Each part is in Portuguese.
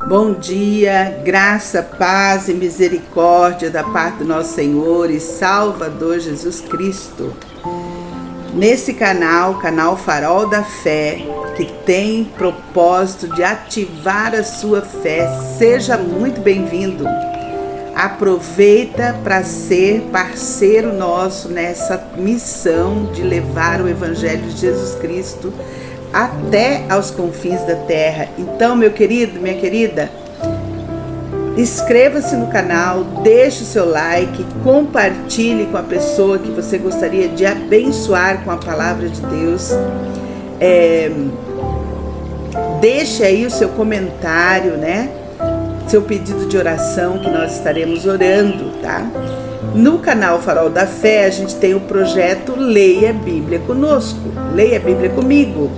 Bom dia, graça, paz e misericórdia da parte do nosso Senhor e Salvador Jesus Cristo. Nesse canal Farol da Fé, que tem propósito de ativar a sua fé, seja muito bem-vindo. Aproveita para ser parceiro nosso nessa missão de levar o Evangelho de Jesus Cristo até aos confins da terra. Então, meu querido, minha querida, inscreva-se no canal, deixe o seu like, compartilhe com a pessoa que você gostaria de abençoar com a palavra de Deus. Deixe aí o seu comentário, né? Seu pedido de oração, que nós estaremos orando, tá? No canal Farol da Fé, a gente tem o projeto Leia a Bíblia Conosco, Leia a Bíblia Comigo.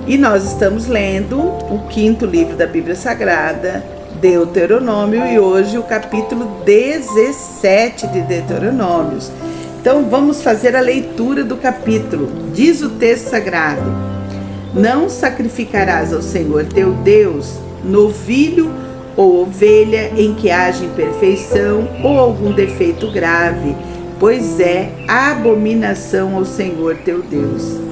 E nós estamos lendo o 5º livro da Bíblia Sagrada, Deuteronômio, e hoje o capítulo 17 de Deuteronômios. Então vamos fazer a leitura do capítulo. Diz o texto sagrado: não sacrificarás ao Senhor teu Deus novilho ou ovelha em que haja imperfeição ou algum defeito grave, pois é abominação ao Senhor teu Deus.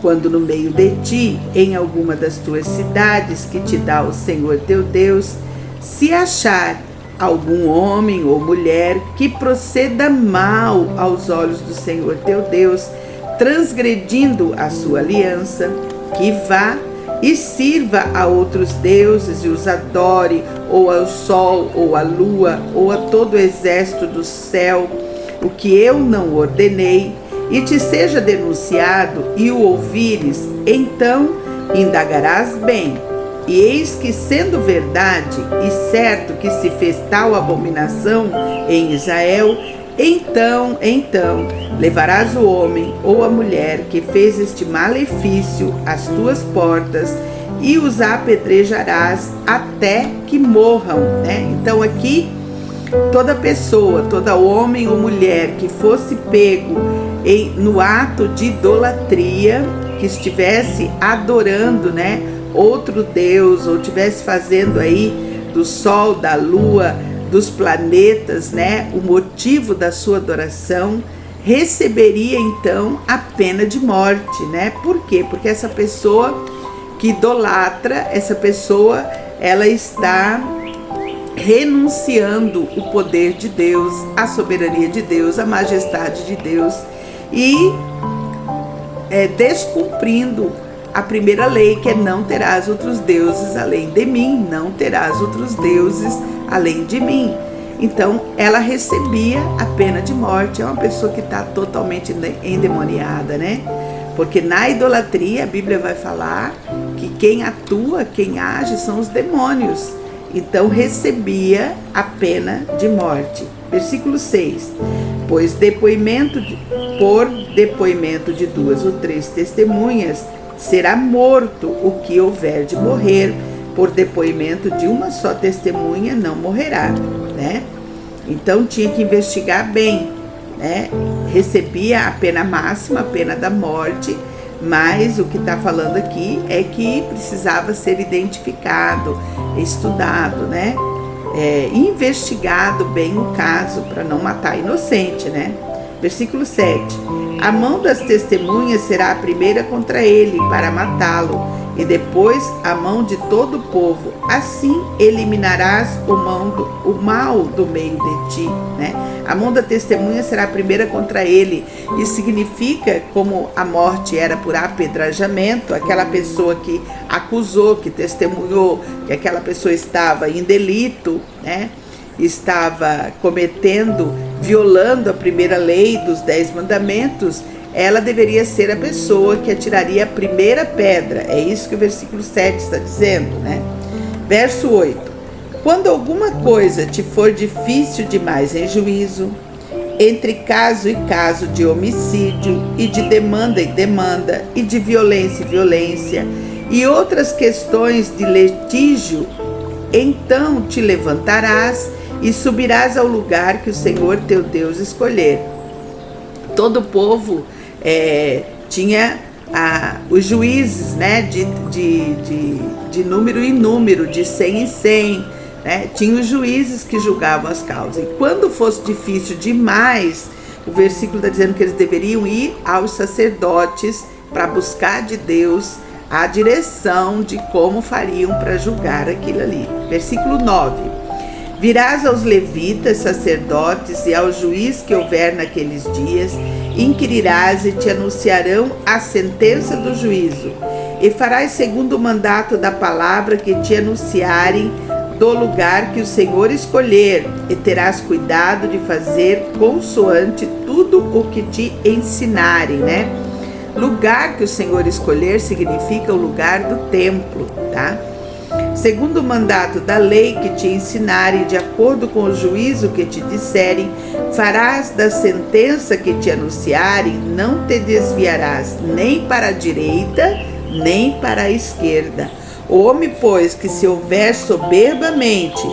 Quando no meio de ti, em alguma das tuas cidades que te dá o Senhor teu Deus, se achar algum homem ou mulher que proceda mal aos olhos do Senhor teu Deus, transgredindo a sua aliança, que vá e sirva a outros deuses e os adore, ou ao sol, ou à lua, ou a todo o exército do céu, o que eu não ordenei, e te seja denunciado e o ouvires, então indagarás bem. E eis que, sendo verdade e certo que se fez tal abominação em Israel, então levarás o homem ou a mulher que fez este malefício às tuas portas e os apedrejarás até que morram, né? Então aqui, toda pessoa, todo homem ou mulher que fosse pego no ato de idolatria, que estivesse adorando, né, outro Deus, ou estivesse fazendo aí do sol, da lua, dos planetas, né, o motivo da sua adoração, receberia então a pena de morte, né? Por quê? Porque essa pessoa que idolatra, essa pessoa, ela está renunciando o poder de Deus, a soberania de Deus, a majestade de Deus, e descumprindo a primeira lei, que é: não terás outros deuses além de mim, não terás outros deuses além de mim. Então ela recebia a pena de morte. É uma pessoa que está totalmente endemoniada, né? Porque na idolatria a Bíblia vai falar que quem atua, quem age são os demônios. Então recebia a pena de morte. Versículo 6: pois por depoimento de 2 ou 3 testemunhas será morto o que houver de morrer, por depoimento de uma só testemunha não morrerá, né? Então tinha que investigar bem, né? Recebia a pena máxima, a pena da morte, mas o que está falando aqui é que precisava ser identificado, estudado, né? Investigado bem o caso para não matar inocente, né? Versículo 7: a mão das testemunhas será a primeira contra ele para matá-lo, e depois a mão de todo o povo. Assim eliminarás o mal do meio de ti, né? A mão da testemunha será a primeira contra ele. Isso significa, como a morte era por apedrejamento, aquela pessoa que acusou, que testemunhou que aquela pessoa estava em delito, né? Estava violando a primeira lei dos 10 mandamentos, ela deveria ser a pessoa que atiraria a primeira pedra. É isso que o versículo 7 está dizendo, né? Verso 8: quando alguma coisa te for difícil demais em juízo, entre caso e caso de homicídio, e de demanda e demanda, e de violência e violência, e outras questões de litígio, então te levantarás e subirás ao lugar que o Senhor teu Deus escolher. Todo o povo tinha os juízes, né, de número em número, de 100 em 100, né, tinha os juízes que julgavam as causas. E quando fosse difícil demais, o versículo está dizendo que eles deveriam ir aos sacerdotes para buscar de Deus a direção de como fariam para julgar aquilo ali. Versículo 9. Virás aos levitas, sacerdotes e ao juiz que houver naqueles dias, inquirirás e te anunciarão a sentença do juízo, e farás segundo o mandato da palavra que te anunciarem do lugar que o Senhor escolher, e terás cuidado de fazer consoante tudo o que te ensinarem, né? Lugar que o Senhor escolher significa o lugar do templo, tá? Segundo o mandato da lei que te ensinarem, de acordo com o juízo que te disserem, farás da sentença que te anunciarem, não te desviarás nem para a direita, nem para a esquerda. O homem, pois, que se houver soberbamente,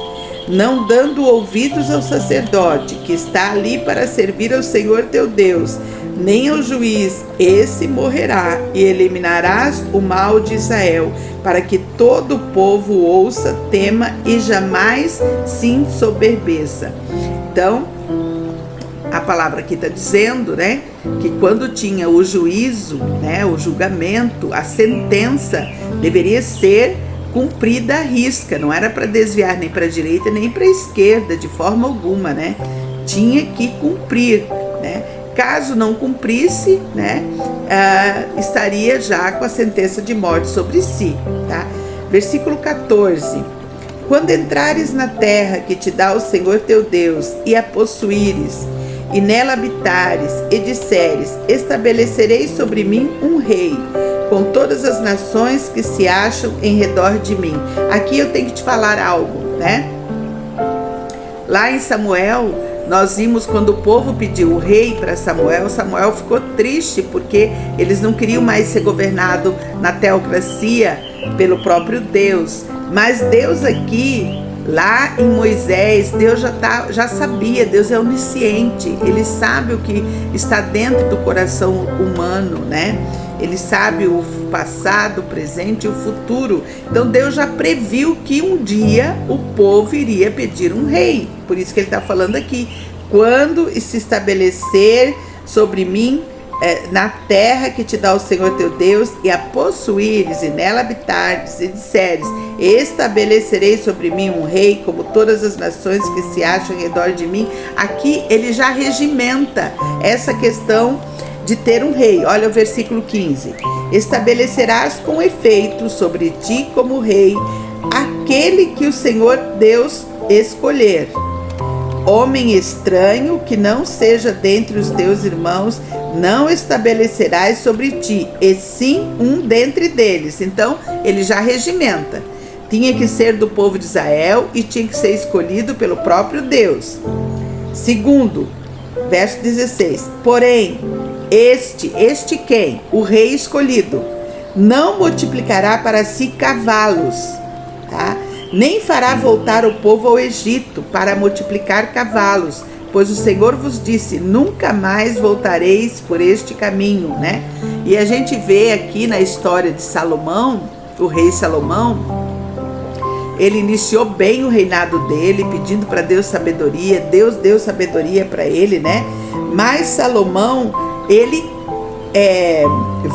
não dando ouvidos ao sacerdote, que está ali para servir ao Senhor teu Deus, nem ao juiz, esse morrerá, e eliminarás o mal de Israel, para que todo o povo ouça, tema e jamais se ensoberbeça. Então, a palavra aqui está dizendo, né, que quando tinha o juízo, né, o julgamento, a sentença deveria ser cumprida à risca, não era para desviar nem para a direita nem para a esquerda, de forma alguma, né? Tinha que cumprir, né? Caso não cumprisse, né, estaria já com a sentença de morte sobre si, tá? Versículo 14. Quando entrares na terra que te dá o Senhor teu Deus e a possuíres, e nela habitares, e disseres, estabelecerei sobre mim um rei, com todas as nações que se acham em redor de mim. Aqui eu tenho que te falar algo, né? Lá em Samuel, nós vimos quando o povo pediu o rei para Samuel, Samuel ficou triste porque eles não queriam mais ser governado na teocracia pelo próprio Deus. Mas Deus aqui, lá em Moisés, Deus já sabia, Deus é onisciente, Ele sabe o que está dentro do coração humano, né? Ele sabe o passado, o presente e o futuro. Então Deus já previu que um dia o povo iria pedir um rei. Por isso que ele está falando aqui. Quando se estabelecer sobre mim na terra que te dá o Senhor teu Deus, e a possuíres e nela habitares, e disseres, estabelecerei sobre mim um rei, como todas as nações que se acham ao redor de mim. Aqui ele já regimenta essa questão de ter um rei. Olha o versículo 15. Estabelecerás com efeito sobre ti como rei aquele que o Senhor Deus escolher. Homem estranho que não seja dentre os teus irmãos, não estabelecerás sobre ti, e sim um dentre deles. Então, ele já regimenta. Tinha que ser do povo de Israel e tinha que ser escolhido pelo próprio Deus. Segundo, verso 16. Porém, este quem? O rei escolhido, não multiplicará para si cavalos, tá? Nem fará voltar o povo ao Egito para multiplicar cavalos, pois o Senhor vos disse, nunca mais voltareis por este caminho, né? E a gente vê aqui na história de Salomão, o rei Salomão, ele iniciou bem o reinado dele, pedindo para Deus sabedoria. Deus deu sabedoria para ele, né? Mas Salomão, ele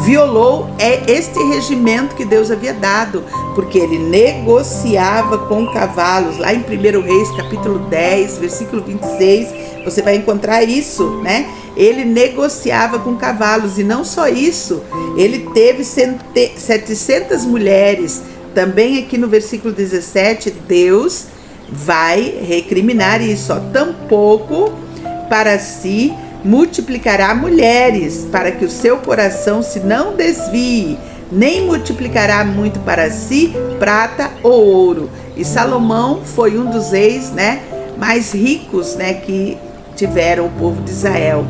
violou este regimento que Deus havia dado, porque ele negociava com cavalos. Lá em 1 Reis, capítulo 10, versículo 26, você vai encontrar isso, né? Ele negociava com cavalos, e não só isso, ele teve 700 mulheres. Também aqui no versículo 17, Deus vai recriminar isso. Tampouco para si multiplicará mulheres, para que o seu coração se não desvie, nem multiplicará muito para si prata ou ouro. E Salomão foi um dos reis, né, mais ricos, né, que tiveram o povo de Israel.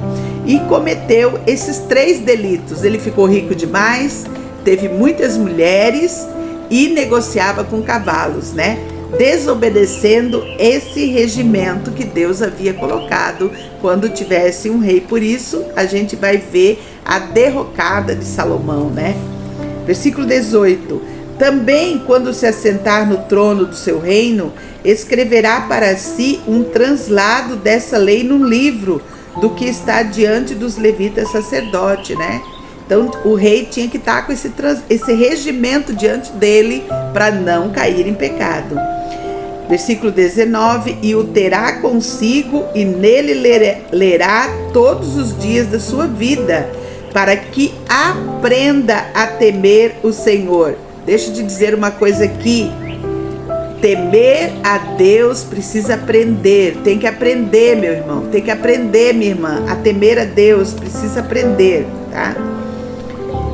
E cometeu esses 3 delitos. Ele ficou rico demais, teve muitas mulheres e negociava com cavalos, né? Desobedecendo esse regimento que Deus havia colocado quando tivesse um rei. Por isso, a gente vai ver a derrocada de Salomão, né? Versículo 18. Também, quando se assentar no trono do seu reino, escreverá para si um translado dessa lei num livro, do que está diante dos levitas sacerdotes, né? Então, o rei tinha que estar com esse regimento diante dele para não cair em pecado. Versículo 19, e o terá consigo e nele lerá todos os dias da sua vida, para que aprenda a temer o Senhor. Deixa eu te dizer uma coisa aqui, temer a Deus precisa aprender, tem que aprender, meu irmão, tem que aprender, minha irmã, a temer a Deus, precisa aprender, tá?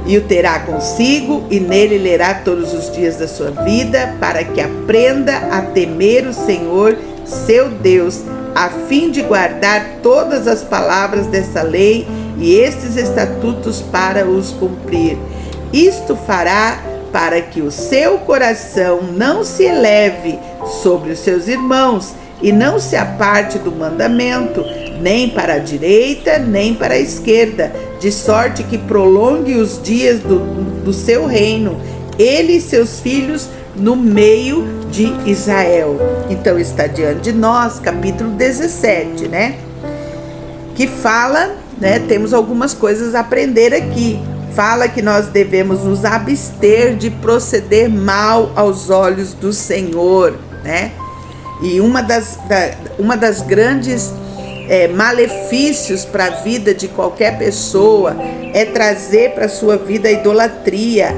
E o terá consigo, e nele lerá todos os dias da sua vida, para que aprenda a temer o Senhor, seu Deus, a fim de guardar todas as palavras dessa lei e estes estatutos para os cumprir. Isto fará para que o seu coração não se eleve sobre os seus irmãos e não se aparte do mandamento, nem para a direita, nem para a esquerda, de sorte que prolongue os dias do seu reino, ele e seus filhos no meio de Israel. Então está diante de nós, capítulo 17, né? Que fala, né? Temos algumas coisas a aprender aqui. Fala que nós devemos nos abster de proceder mal aos olhos do Senhor, né? E uma das grandes malefícios para a vida de qualquer pessoa é trazer para a sua vida a idolatria.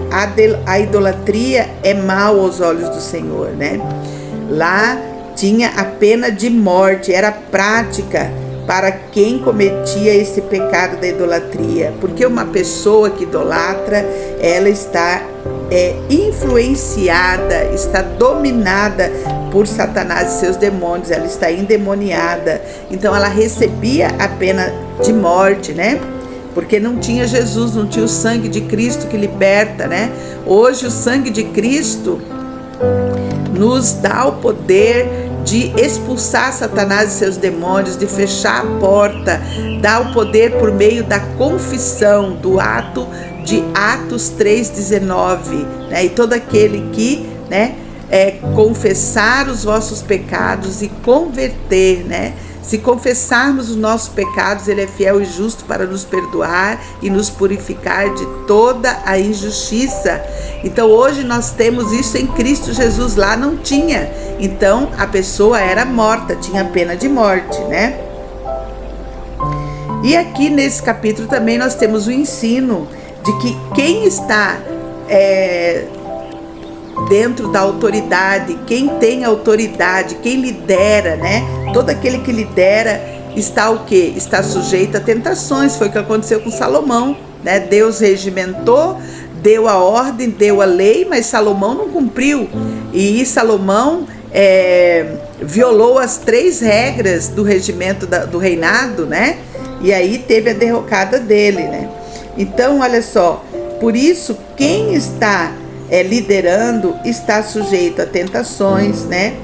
A idolatria é mal aos olhos do Senhor, né? Lá tinha a pena de morte, era prática para quem cometia esse pecado da idolatria, porque uma pessoa que idolatra, ela está influenciada, está dominada por Satanás e seus demônios, ela está endemoniada, então ela recebia a pena de morte, né? Porque não tinha Jesus, não tinha o sangue de Cristo que liberta, né? Hoje o sangue de Cristo nos dá o poder de expulsar Satanás e seus demônios, de fechar a porta, dá o poder por meio da confissão, do ato de Atos 3,19, né? E todo aquele que, né, confessar os vossos pecados e converter, né? Se confessarmos os nossos pecados, Ele é fiel e justo para nos perdoar e nos purificar de toda a injustiça. Então hoje nós temos isso em Cristo Jesus, lá não tinha. Então a pessoa era morta, tinha pena de morte, né? E aqui nesse capítulo também nós temos o ensino de que quem está dentro da autoridade, quem tem autoridade, quem lidera, né? Todo aquele que lidera está o quê? Está sujeito a tentações. Foi o que aconteceu com Salomão, né? Deus regimentou, deu a ordem, deu a lei, mas Salomão não cumpriu. E Salomão violou as 3 regras do regimento do reinado, né? E aí teve a derrocada dele, né? Então, olha só, por isso, quem está liderando está sujeito a tentações, né?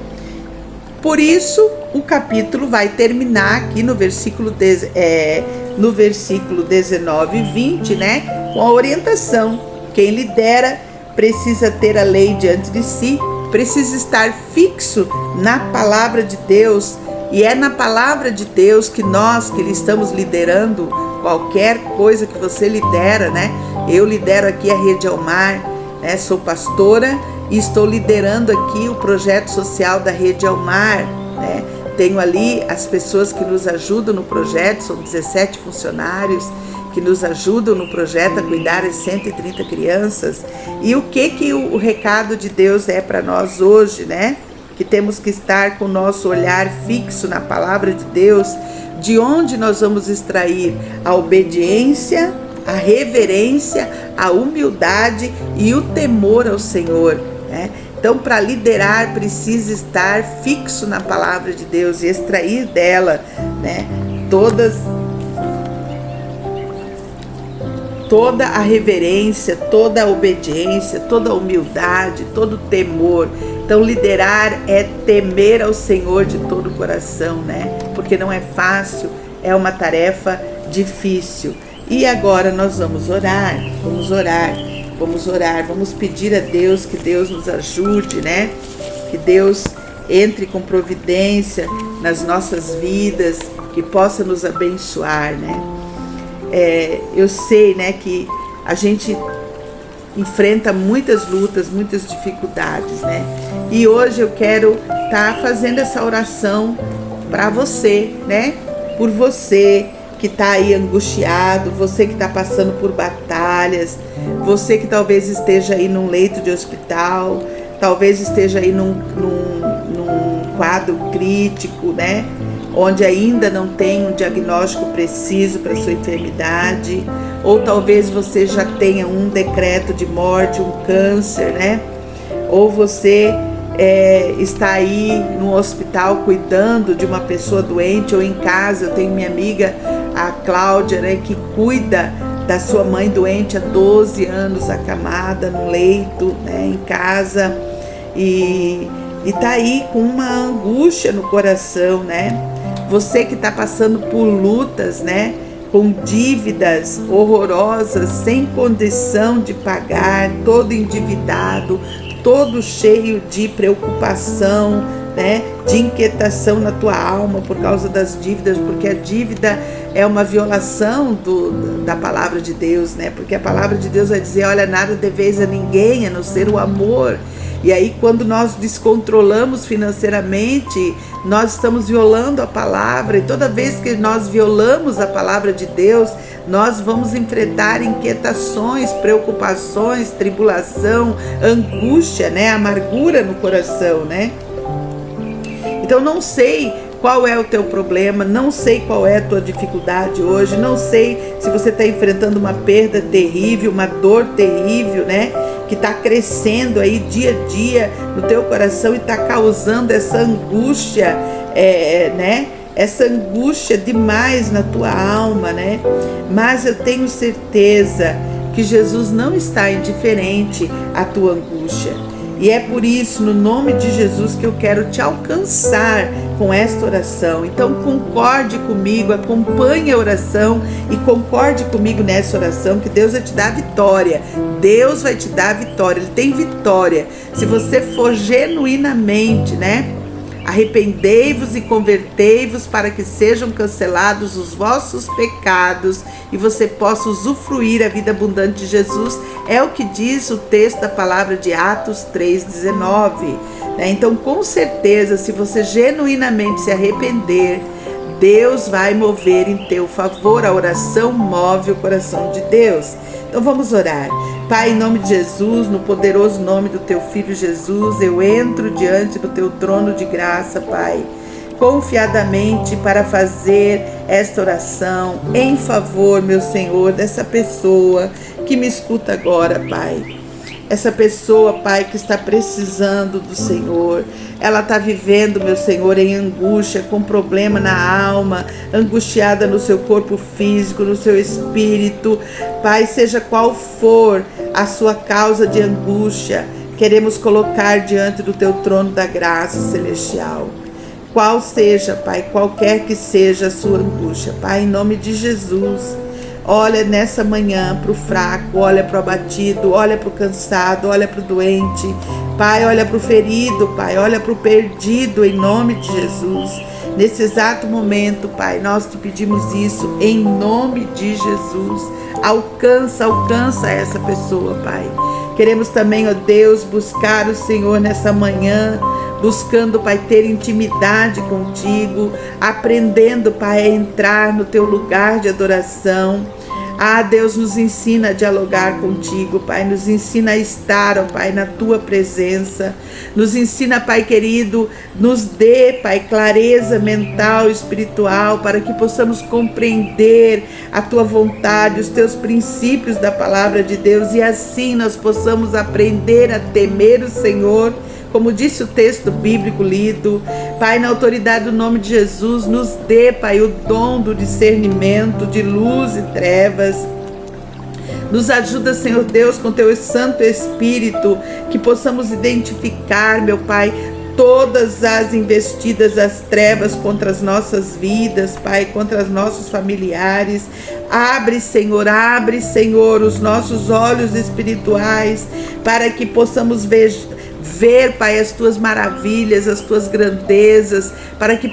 Por isso, o capítulo vai terminar aqui no versículo 19 e 20, né? Com a orientação. Quem lidera precisa ter a lei diante de si, precisa estar fixo na palavra de Deus. E é na palavra de Deus que nós, que estamos liderando qualquer coisa que você lidera, né? Eu lidero aqui a Rede Almar, né? Sou pastora e estou liderando aqui o projeto social da Rede Almar, né? Tenho ali as pessoas que nos ajudam no projeto, são 17 funcionários que nos ajudam no projeto a cuidar de 130 crianças. E o que o recado de Deus é para nós hoje, né? Que temos que estar com o nosso olhar fixo na palavra de Deus, de onde nós vamos extrair a obediência, a reverência, a humildade e o temor ao Senhor, né? Então, para liderar, precisa estar fixo na palavra de Deus e extrair dela, né, todas toda a reverência, toda a obediência, toda a humildade, todo o temor. Então liderar é temer ao Senhor de todo o coração, né? Porque não é fácil, é uma tarefa difícil. E agora nós vamos orar, vamos pedir a Deus que Deus nos ajude, né? Que Deus entre com providência nas nossas vidas, que possa nos abençoar, né? Eu sei, né, que a gente enfrenta muitas lutas, muitas dificuldades, né? E hoje eu quero estar fazendo essa oração para você, né? Por você que está aí angustiado, você que está passando por batalhas, você que talvez esteja aí num leito de hospital, talvez esteja aí num quadro crítico, né? Onde ainda não tem um diagnóstico preciso para sua enfermidade, ou talvez você já tenha um decreto de morte, um câncer, né? Ou você está aí no hospital cuidando de uma pessoa doente, ou em casa. Eu tenho minha amiga, a Cláudia, né, que cuida da sua mãe doente há 12 anos, acamada no leito, né, em casa, e tá aí com uma angústia no coração, né? Você que está passando por lutas, né? Com dívidas horrorosas, sem condição de pagar, todo endividado, todo cheio de preocupação, né? De inquietação na tua alma por causa das dívidas, porque a dívida é uma violação da palavra de Deus, né? Porque a palavra de Deus vai dizer: olha, nada deveis a ninguém a não ser o amor. E aí, quando nós descontrolamos financeiramente, nós estamos violando a palavra. E toda vez que nós violamos a palavra de Deus, nós vamos enfrentar inquietações, preocupações, tribulação, angústia, né? Amargura no coração, né? Então, não sei qual é o teu problema, não sei qual é a tua dificuldade hoje, não sei se você está enfrentando uma perda terrível, uma dor terrível, né? Que está crescendo aí dia a dia no teu coração e está causando essa angústia, né? Essa angústia demais na tua alma, né? Mas eu tenho certeza que Jesus não está indiferente à tua angústia. E é por isso, no nome de Jesus, que eu quero te alcançar com esta oração. Então concorde comigo, acompanhe a oração e concorde comigo nessa oração, que Deus vai te dar vitória. Deus vai te dar vitória, Ele tem vitória. Se você for genuinamente, né? Arrependei-vos e convertei-vos para que sejam cancelados os vossos pecados e você possa usufruir a vida abundante de Jesus. É o que diz o texto da palavra de Atos 3,19. Então, com certeza, se você genuinamente se arrepender, Deus vai mover em teu favor. A oração move o coração de Deus. Então vamos orar. Pai, em nome de Jesus, no poderoso nome do teu Filho Jesus, eu entro diante do teu trono de graça, Pai, confiadamente para fazer esta oração em favor, meu Senhor, dessa pessoa que me escuta agora, Pai. Essa pessoa, Pai, que está precisando do Senhor, ela está vivendo, meu Senhor, em angústia, com problema na alma, angustiada no seu corpo físico, no seu espírito. Pai, seja qual for a sua causa de angústia, queremos colocar diante do teu trono da graça celestial. Qual seja, Pai, qualquer que seja a sua angústia, Pai, em nome de Jesus. Olha nessa manhã para o fraco, olha para o abatido, olha para o cansado, olha para o doente. Pai, olha para o ferido, Pai, olha para o perdido, em nome de Jesus. Nesse exato momento, Pai, nós te pedimos isso em nome de Jesus. Alcança essa pessoa, Pai. Queremos também, ó Deus, buscar o Senhor nessa manhã, buscando, Pai, ter intimidade contigo, aprendendo, Pai, a entrar no teu lugar de adoração. Ah, Deus, nos ensina a dialogar contigo, Pai, nos ensina a estar, ó Pai, na tua presença, nos ensina, Pai querido, nos dê, Pai, clareza mental e espiritual, para que possamos compreender a tua vontade, os teus princípios da palavra de Deus, e assim nós possamos aprender a temer o Senhor, como disse o texto bíblico lido. Pai, na autoridade do nome de Jesus, nos dê, Pai, o dom do discernimento de luz e trevas. Nos ajuda, Senhor Deus, com Teu Santo Espírito, que possamos identificar, meu Pai, todas as investidas das trevas contra as nossas vidas, Pai, contra os nossos familiares. Abre, Senhor, os nossos olhos espirituais, para que possamos ver, Pai, as Tuas maravilhas, as Tuas grandezas, para que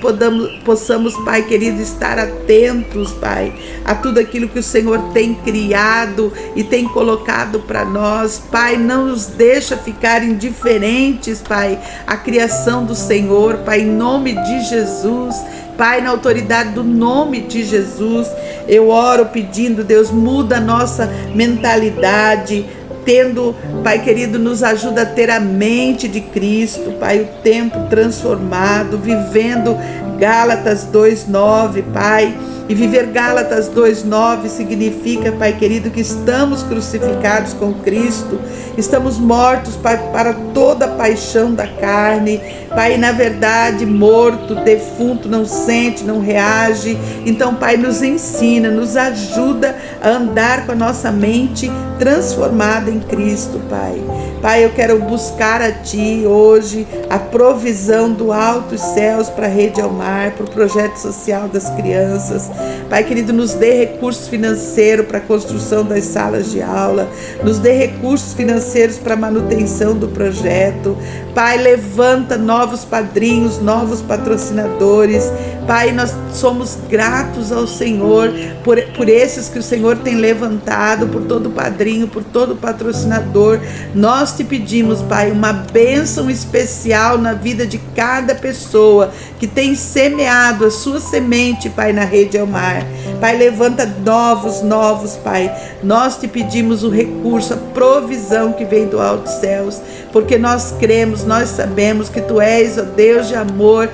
possamos, Pai querido, estar atentos, Pai, a tudo aquilo que o Senhor tem criado e tem colocado para nós. Pai, não nos deixa ficar indiferentes, Pai, à criação do Senhor, Pai, em nome de Jesus. Pai, na autoridade do nome de Jesus, eu oro pedindo, Deus, muda a nossa mentalidade, tendo, Pai querido, nos ajuda a ter a mente de Cristo, Pai, o tempo transformado, vivendo Gálatas 2:9, Pai. E viver Gálatas 2:9 significa, Pai querido, que estamos crucificados com Cristo, estamos mortos, Pai, para toda a paixão da carne, Pai, na verdade, morto, defunto, não sente, não reage. Então, Pai, nos ensina, nos ajuda a andar com a nossa mente transformada em Cristo, Pai. Pai, eu quero buscar a Ti hoje a provisão do alto dos céus para a Rede Almar, para o projeto social das crianças. Pai querido, nos dê recursos financeiros para a construção das salas de aula, nos dê recursos financeiros para a manutenção do projeto. Pai, levanta novos padrinhos, novos patrocinadores. Pai, nós somos gratos ao Senhor por esses que o Senhor tem levantado, por todo padrinho, por todo patrocinador. Nós te pedimos, Pai, uma bênção especial na vida de cada pessoa que tem semeado a sua semente, Pai, na Rede Almar. Pai, levanta novos, Pai. Nós te pedimos o recurso, a provisão que vem do alto dos céus, porque nós cremos, nós sabemos que Tu és o Deus de amor,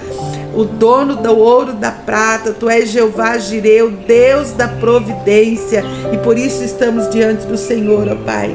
o dono do ouro e da prata. Tu és Jeová Jireh, o Deus da providência, e por isso estamos diante do Senhor, ó Pai.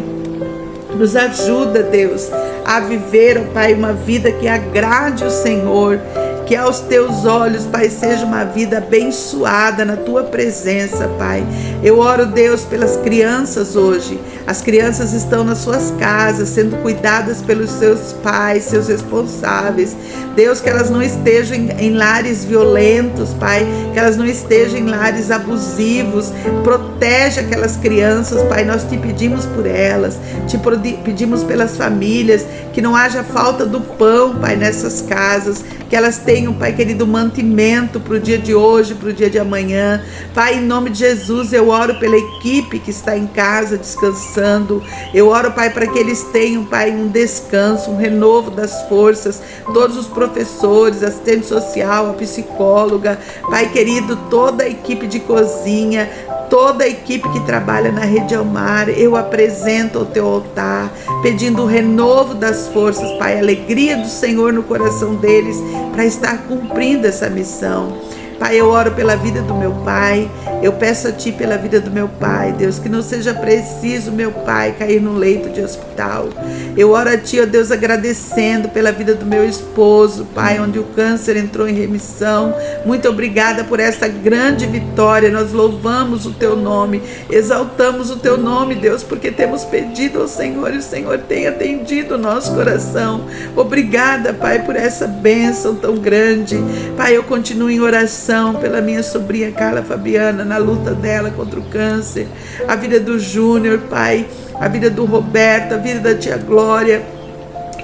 Nos ajuda, Deus, a viver, ó Pai, uma vida que agrade o Senhor, que aos Teus olhos, Pai, seja uma vida abençoada na Tua presença, Pai. Eu oro, Deus, pelas crianças hoje. As crianças estão nas suas casas, sendo cuidadas pelos seus pais, seus responsáveis. Deus, que elas não estejam em lares violentos, Pai, que elas não estejam em lares abusivos. Protege aquelas crianças, Pai, nós te pedimos por elas, te pedimos pelas famílias, que não haja falta do pão, Pai, nessas casas, que elas tenham, Pai querido, mantimento para o dia de hoje, para o dia de amanhã. Pai, em nome de Jesus, eu oro pela equipe que está em casa descansando. Eu oro, Pai, para que eles tenham, Pai, um descanso, um renovo das forças. Todos os professores, assistente social, a psicóloga, Pai querido, toda a equipe de cozinha, toda a equipe que trabalha na Rede Almar, eu apresento ao Teu altar, pedindo o renovo das forças, Pai, a alegria do Senhor no coração deles, para estar cumprindo essa missão. Pai, eu oro pela vida do meu pai, eu peço a Ti pela vida do meu pai, Deus, que não seja preciso, meu pai, cair num leito de hospital. Eu oro a Ti, ó Deus, agradecendo pela vida do meu esposo, Pai, onde o câncer entrou em remissão. Muito obrigada por essa grande vitória. Nós louvamos o Teu nome, exaltamos o Teu nome, Deus, porque temos pedido ao Senhor e o Senhor tem atendido o nosso coração. Obrigada, Pai, por essa bênção tão grande. Pai, eu continuo em oração pela minha sobrinha Carla Fabiana, na luta dela contra o câncer, a vida do Júnior, Pai, a vida do Roberto, a vida da tia Glória,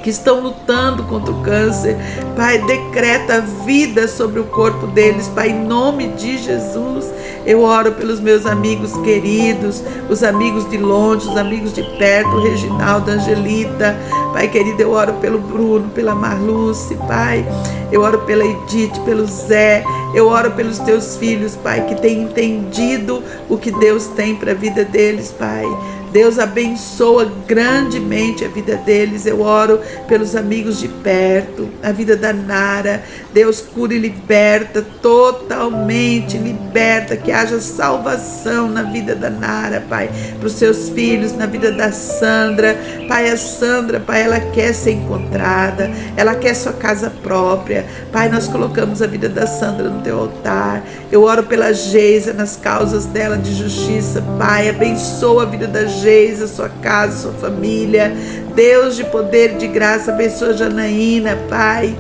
que estão lutando contra o câncer. Pai, decreta vida sobre o corpo deles, Pai, em nome de Jesus. Eu oro pelos meus amigos queridos, os amigos de longe, os amigos de perto, o Reginaldo, a Angelita. Pai querido, eu oro pelo Bruno, pela Marluce, Pai. Eu oro pela Edith, pelo Zé. Eu oro pelos Teus filhos, Pai, que têm entendido o que Deus tem para a vida deles, Pai. Deus abençoa grandemente a vida deles. Eu oro pelos amigos de perto, a vida da Nara. Deus cura e liberta totalmente, liberta, que haja salvação na vida da Nara, Pai, para os seus filhos, na vida da Sandra. Pai, a Sandra, Pai, ela quer ser encontrada, ela quer sua casa própria. Pai, nós colocamos a vida da Sandra no Teu altar. Eu oro pela Geisa, nas causas dela de justiça, Pai, abençoa a vida da Geisa. Geis, a sua casa, a sua família. Deus de poder e de graça, abençoa a Janaína, Pai.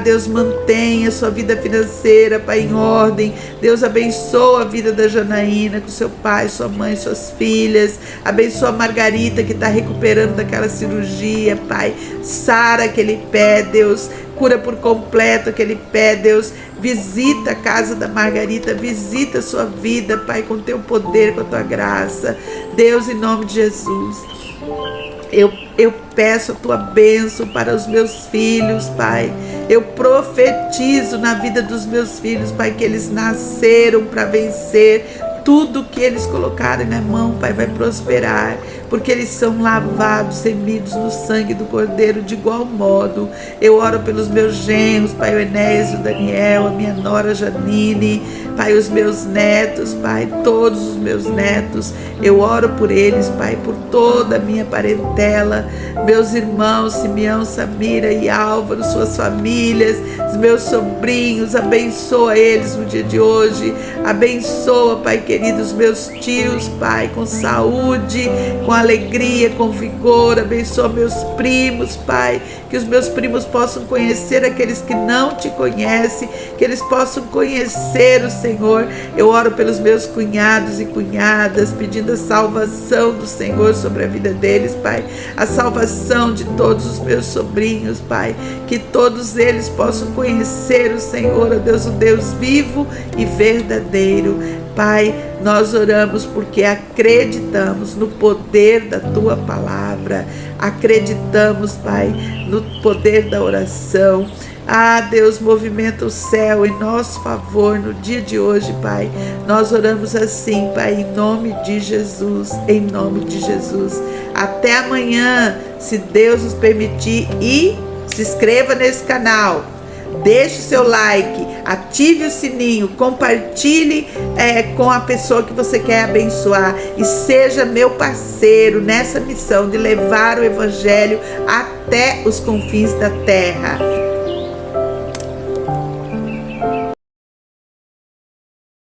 Deus, mantenha sua vida financeira, Pai, em ordem. Deus, abençoa a vida da Janaína com seu pai, sua mãe, suas filhas. Abençoa a Margarita, que está recuperando daquela cirurgia, Pai. Sara aquele pé, Deus. Cura por completo aquele pé, Deus. Visita a casa da Margarita, visita a sua vida, Pai, com teu poder, com a tua graça. Deus, em nome de Jesus. Eu peço a tua bênção para os meus filhos, Pai. Eu profetizo na vida dos meus filhos, Pai, que eles nasceram para vencer. Tudo que eles colocarem na mão, Pai, vai prosperar, porque eles são lavados, remidos no sangue do Cordeiro. De igual modo, eu oro pelos meus genros, Pai, o Enésio, o Daniel, a minha nora Janine, Pai, os meus netos, Pai, todos os meus netos. Eu oro por eles, Pai, por toda a minha parentela, meus irmãos Simeão, Samira e Álvaro, suas famílias, os meus sobrinhos. Abençoa eles no dia de hoje. Abençoa, Pai querido, os meus tios, Pai, com saúde, com alegria, com vigor. Abençoa meus primos, Pai, que os meus primos possam conhecer aqueles que não te conhecem, que eles possam conhecer o Senhor. Eu oro pelos meus cunhados e cunhadas, pedindo a salvação do Senhor sobre a vida deles, Pai, a salvação de todos os meus sobrinhos, Pai, que todos eles possam conhecer o Senhor, ó Deus, o Deus vivo e verdadeiro. Pai, nós oramos porque acreditamos no poder da Tua palavra, acreditamos, Pai, no poder da oração. Deus, movimenta o céu em nosso favor no dia de hoje, Pai. Nós oramos assim, Pai, em nome de Jesus, em nome de Jesus. Até amanhã, se Deus nos permitir, e se inscreva nesse canal. Deixe o seu like, ative o sininho, compartilhe com a pessoa que você quer abençoar e seja meu parceiro nessa missão de levar o Evangelho até os confins da terra.